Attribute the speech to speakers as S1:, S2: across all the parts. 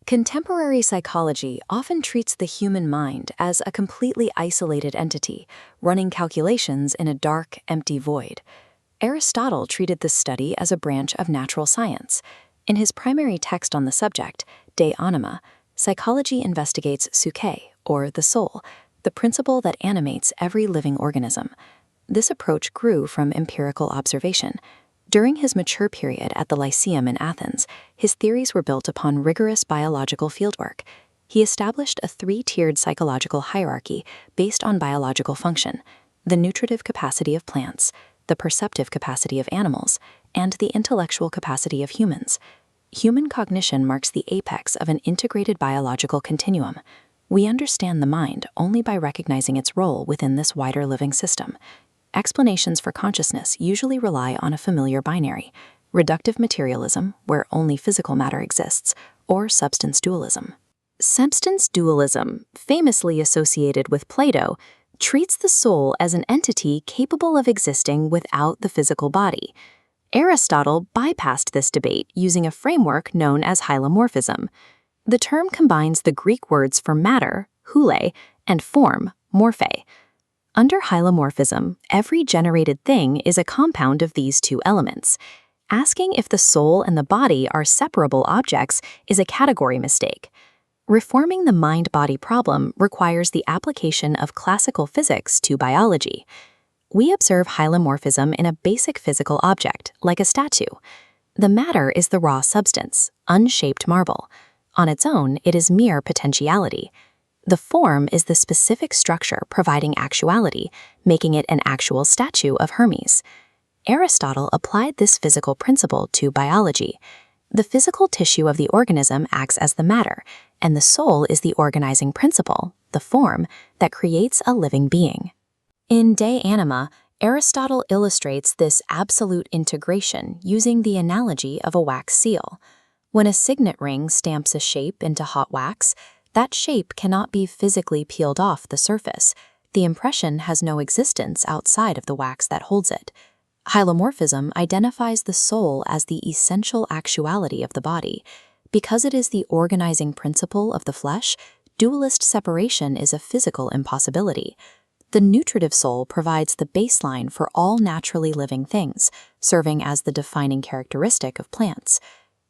S1: Contemporary psychology often treats the human mind as a completely isolated entity, running calculations in a dark, empty void. Aristotle treated this study as a branch of natural science. In his primary text on the subject, De Anima, psychology investigates psyche, or the soul, the principle that animates every living organism. This approach grew from empirical observation. During his mature period at the Lyceum in Athens, his theories were built upon rigorous biological fieldwork. He established a three-tiered psychological hierarchy based on biological function: the nutritive capacity of plants, the perceptive capacity of animals, and the intellectual capacity of humans. Human cognition marks the apex of an integrated biological continuum. We understand the mind only by recognizing its role within this wider living system. Explanations for consciousness usually rely on a familiar binary: reductive materialism, where only physical matter exists, or substance dualism. Substance dualism, famously associated with Plato, treats the soul as an entity capable of existing without the physical body. Aristotle bypassed this debate using a framework known as hylomorphism. The term combines the Greek words for matter, hule, and form, morphe. Under hylomorphism, every generated thing is a compound of these two elements. Asking if the soul and the body are separable objects is a category mistake. Reforming the mind-body problem requires the application of classical physics to biology. We observe hylomorphism in a basic physical object, like a statue. The matter is the raw substance, unshaped marble. On its own, it is mere potentiality. The form is the specific structure providing actuality, making it an actual statue of Hermes. Aristotle applied this physical principle to biology. The physical tissue of the organism acts as the matter, and the soul is the organizing principle, the form, that creates a living being. In De Anima, Aristotle illustrates this absolute integration using the analogy of a wax seal. When a signet ring stamps a shape into hot wax, that shape cannot be physically peeled off the surface. The impression has no existence outside of the wax that holds it. Hylomorphism identifies the soul as the essential actuality of the body. Because it is the organizing principle of the flesh, dualist separation is a physical impossibility. The nutritive soul provides the baseline for all naturally living things, serving as the defining characteristic of plants.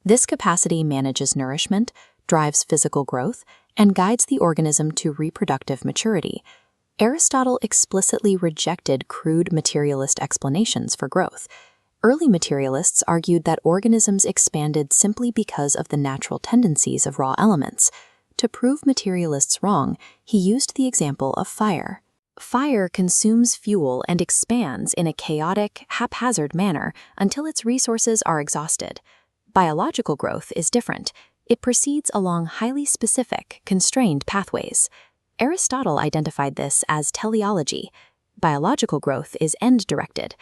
S1: This capacity manages nourishment, drives physical growth, and guides the organism to reproductive maturity. Aristotle explicitly rejected crude materialist explanations for growth. Early materialists argued that organisms expanded simply because of the natural tendencies of raw elements. To prove materialists wrong, he used the example of fire. Fire consumes fuel and expands in a chaotic, haphazard manner until its resources are exhausted. Biological growth is different. It proceeds along highly specific, constrained pathways. Aristotle identified this as teleology. Biological growth is end-directed.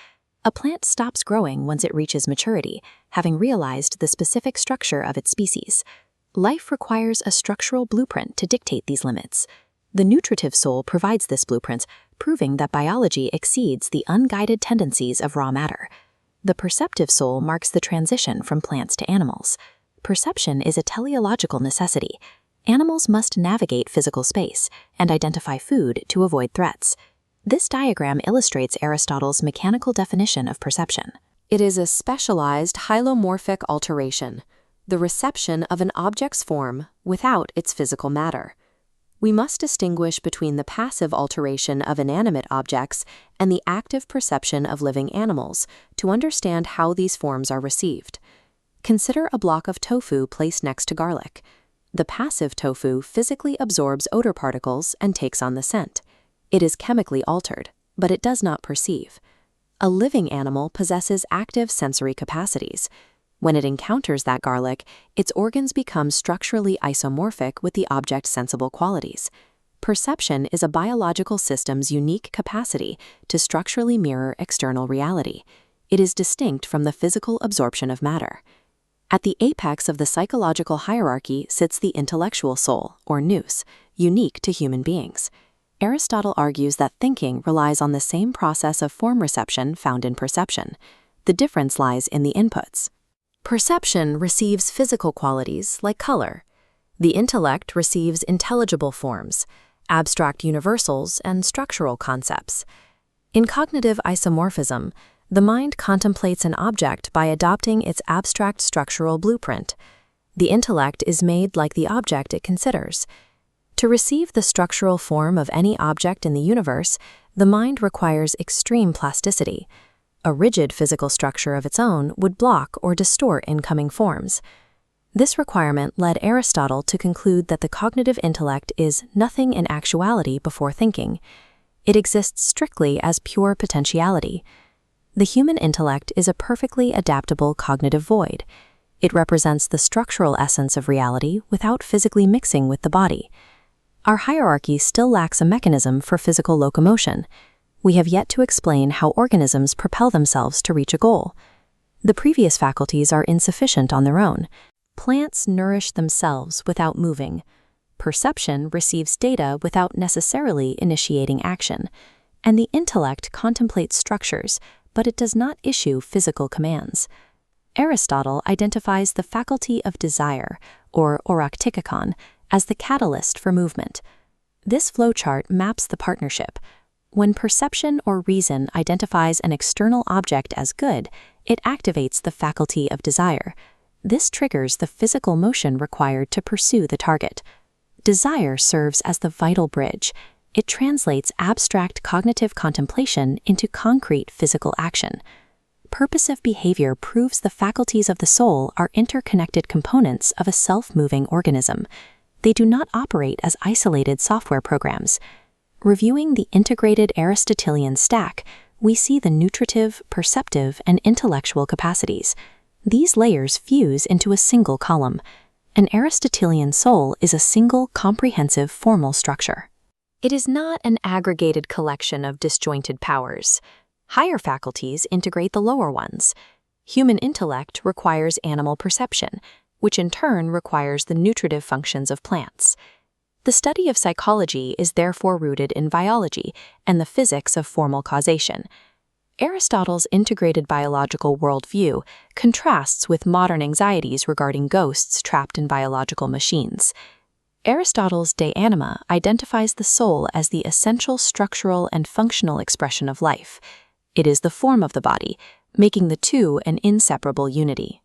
S1: A plant stops growing once it reaches maturity, having realized the specific structure of its species. Life requires a structural blueprint to dictate these limits. The nutritive soul provides this blueprint, proving that biology exceeds the unguided tendencies of raw matter. The perceptive soul marks the transition from plants to animals. Perception is a teleological necessity. Animals must navigate physical space and identify food to avoid threats. This diagram illustrates Aristotle's mechanical definition of perception. It is a specialized hylomorphic alteration, the reception of an object's form without its physical matter. We must distinguish between the passive alteration of inanimate objects and the active perception of living animals to understand how these forms are received. Consider a block of tofu placed next to garlic. The passive tofu physically absorbs odor particles and takes on the scent. It is chemically altered, but it does not perceive. A living animal possesses active sensory capacities. When it encounters that garlic, its organs become structurally isomorphic with the object's sensible qualities. Perception is a biological system's unique capacity to structurally mirror external reality. It is distinct from the physical absorption of matter. At the apex of the psychological hierarchy sits the intellectual soul, or nous, unique to human beings. Aristotle argues that thinking relies on the same process of form reception found in perception. The difference lies in the inputs. Perception receives physical qualities like color. The intellect receives intelligible forms, abstract universals, and structural concepts. In cognitive isomorphism, the mind contemplates an object by adopting its abstract structural blueprint. The intellect is made like the object it considers. To receive the structural form of any object in the universe, the mind requires extreme plasticity. A rigid physical structure of its own would block or distort incoming forms. This requirement led Aristotle to conclude that the cognitive intellect is nothing in actuality before thinking. It exists strictly as pure potentiality. The human intellect is a perfectly adaptable cognitive void. It represents the structural essence of reality without physically mixing with the body. Our hierarchy still lacks a mechanism for physical locomotion. We have yet to explain how organisms propel themselves to reach a goal. The previous faculties are insufficient on their own. Plants nourish themselves without moving. Perception receives data without necessarily initiating action. And the intellect contemplates structures, but it does not issue physical commands. Aristotle identifies the faculty of desire, or oroktikon, as the catalyst for movement. This flowchart maps the partnership. When perception or reason identifies an external object as good, it activates the faculty of desire. This triggers the physical motion required to pursue the target. Desire serves as the vital bridge. It translates abstract cognitive contemplation into concrete physical action. Purposive behavior proves the faculties of the soul are interconnected components of a self-moving organism. They do not operate as isolated software programs. Reviewing the integrated Aristotelian stack, we see the nutritive, perceptive, and intellectual capacities. These layers fuse into a single column. An Aristotelian soul is a single, comprehensive formal structure. It is not an aggregated collection of disjointed powers. Higher faculties integrate the lower ones. Human intellect requires animal perception, which in turn requires the nutritive functions of plants. The study of psychology is therefore rooted in biology and the physics of formal causation. Aristotle's integrated biological worldview contrasts with modern anxieties regarding ghosts trapped in biological machines. Aristotle's De Anima identifies the soul as the essential structural and functional expression of life. It is the form of the body, making the two an inseparable unity.